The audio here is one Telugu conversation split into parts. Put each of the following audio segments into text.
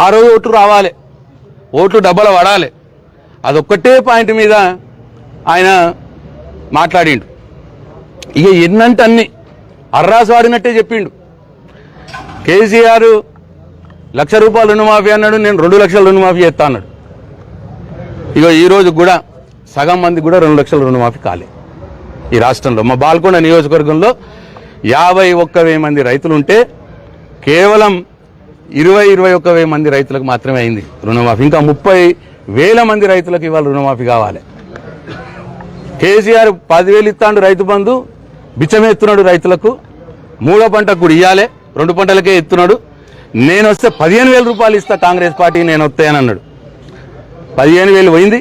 ఆ రోజు ఓట్లు రావాలి, ఓట్లు డబ్బల పడాలి. అదొక్కటే పాయింట్ మీద ఆయన మాట్లాడిండు. ఇక ఎన్నంటే అన్ని అర్రాసు వాడినట్టే చెప్పిండు. కేసీఆర్ ₹1,00,000 రుణమాఫీ అన్నాడు, నేను 2 లక్షల రుణమాఫీ చేస్తా అన్నాడు. ఇక ఈరోజు కూడా సగం మంది కూడా 2 లక్షల రుణమాఫీ కాలే ఈ రాష్ట్రంలో. మా బాల్కొండ నియోజకవర్గంలో 51,000 మంది రైతులుంటే కేవలం 21,000 మంది రైతులకు మాత్రమే అయింది రుణమాఫీ. ఇంకా 30,000 మంది రైతులకు ఇవాళ రుణమాఫీ కావాలి. కేసీఆర్ 10,000 ఇస్తాడు రైతు బంధు, బిచ్చమే ఎత్తున్నాడు రైతులకు. 3వ పంటకు కూడా ఇవ్వాలి, 2 పంటలకే ఎత్తున్నాడు. నేను వస్తే 15,000 రూపాయలు ఇస్తా కాంగ్రెస్ పార్టీ నేను వస్తాయని అన్నాడు. 15,000 పోయింది,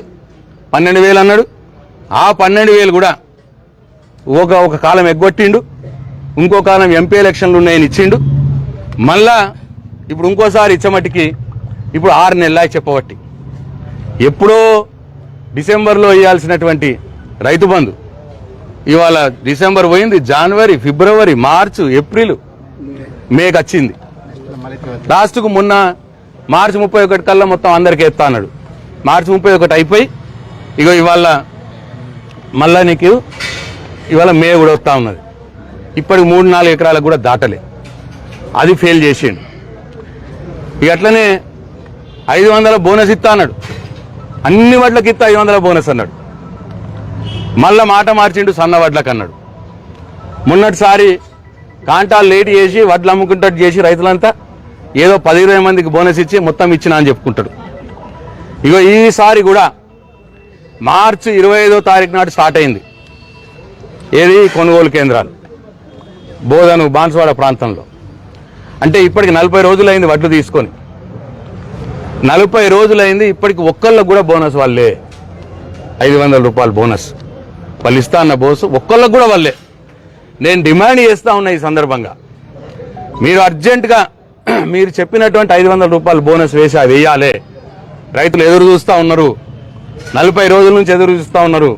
12,000 అన్నాడు. ఆ 12,000 కూడా ఒక కాలం ఎగ్గొట్టిండు, ఇంకో కాలం ఎంపీ ఎలక్షన్లు ఉన్నాయని ఇచ్చిండు. మళ్ళా ఇప్పుడు ఇంకోసారి ఇచ్చమటికి ఇప్పుడు 6 నెలలు చెప్పబట్టి ఎప్పుడో డిసెంబర్లో ఇవ్వాల్సినటువంటి రైతు బంధు ఇవాళ డిసెంబర్ పోయింది, జనవరి, ఫిబ్రవరి, మార్చి, ఏప్రిల్, మేకి వచ్చింది. లాస్ట్కు మొన్న మార్చి 31 కల్లా మొత్తం అందరికీ ఎత్తా అన్నాడు. మార్చి 31 అయిపోయి ఇగో ఇవాళ మళ్ళా నీకు ఇవాళ మే కూడా వస్తూ ఉన్నది. ఇప్పటికి 3-4 ఎకరాలకు కూడా దాటలే, అది ఫెయిల్ చేసిండు. ఇక అట్లనే 500 బోనస్ ఇస్తా అన్నాడు, అన్ని వడ్లకి ఇస్తా 500 బోనస్ అన్నాడు. మళ్ళా మాట మార్చిండు, సన్న వడ్లకు అన్నాడు. మొన్నటిసారి కాంటాలు లేట్ చేసి వడ్లు అమ్ముకుంటట్టు చేసి రైతులంతా ఏదో 10-20 మందికి బోనస్ ఇచ్చి మొత్తం ఇచ్చినా అని చెప్పుకుంటాడు. ఇగో ఈసారి కూడా మార్చి 25వ తారీఖు నాడు స్టార్ట్ అయింది ఏది కొనుగోలు కేంద్రాలు బోధను బాన్సువాడ ప్రాంతంలో. అంటే ఇప్పటికి 40 రోజులైంది వడ్లు తీసుకొని, 40 రోజులైంది. ఇప్పటికి ఒక్కళ్ళకు కూడా బోనస్ వాళ్ళే, 500 రూపాయలు బోనస్ వాళ్ళు ఇస్తా అన్న బోసు ఒక్కళ్ళకు కూడా వాళ్ళే. నేను డిమాండ్ చేస్తా ఉన్నా ఈ సందర్భంగా, మీరు అర్జెంటుగా మీరు చెప్పినటువంటి 500 రూపాయలు బోనస్ వేసి అవి వేయాలి. రైతులు ఎదురు చూస్తూ ఉన్నారు, 40 రోజుల నుంచి ఎదురు చూస్తూ ఉన్నారు.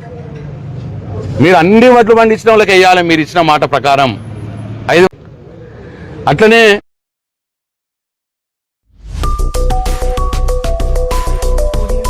మీరు అన్ని వడ్లు పండించిన వాళ్ళకి వేయాలి మీరు ఇచ్చిన మాట ప్రకారం. అట్లనే